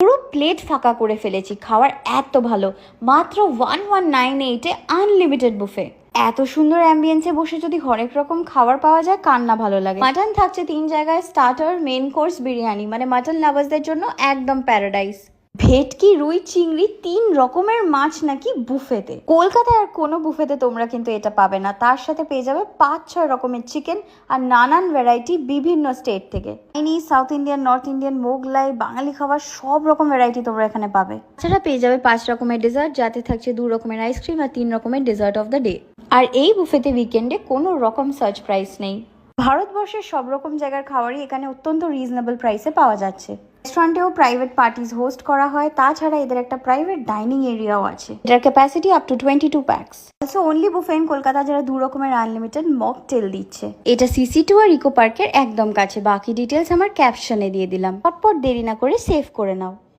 পুরো প্লেট ফাঁকা করে ফেলেছি, খাওয়ার এত ভালো। মাত্র 1198-এ আনলিমিটেড বুফে। এত সুন্দর অ্যাম্বিয়েন্সে বসে যদি হরেক রকম খাবার পাওয়া যায়, কার না ভালো লাগে। মাটন থাকছে 3 জায়গায়, স্টার্টার, মেন কোর্স, বিরিয়ানি, মানে মাটন লাভার্সদের জন্য একদম প্যারাডাইস। ভেটকি, রুই, চিংড়ি 3 রকমের মাছ নাকি বুফেতে। কলকাতায় আর কোনো বুফেতে তোমরা কিন্তু এটা পাবে না। তার সাথে পেয়ে যাবে 5-6 রকমের চিকেন আর নানান ভ্যারাইটি বিভিন্ন স্টেট থেকে। Chinese, south Indian, north Indian, Mughlai, Bangali খাবার সব রকম ভ্যারাইটি তোমরা এখানে পাবে। তাছাড়া পেয়ে যাবে 5 রকমের ডেজার্ট, যাতে থাকছে 2 রকমের আইসক্রিম আর 3 রকমের ডেজার্ট অফ দ্য ডে। আর এই বুফেতে উইকেন্ডে কোনো রকম সার্চ প্রাইস নেই। ভারতবর্ষের সব রকম জায়গার খাবারই এখানে অত্যন্ত রিজনেবল প্রাইসে পাওয়া যাচ্ছে। রেস্টুরেন্টেও প্রাইভেট পার্টিস হোস্ট করা হয়। তাছাড়া এদের একটা প্রাইভেট ডাইনিং এরিয়াও আছে, এটার capacity up to 22 packs. Also only buffet in Kolkata, যারা 2 রকমের আনলিমিটেড মকটেল দিচ্ছে। এটা CC2 আর ইকো পার্কের একদম কাছে। বাকি ডিটেলস আমার ক্যাপশনে দিয়ে দিলাম। পটপট দেরি না করে সেভ করে নাও।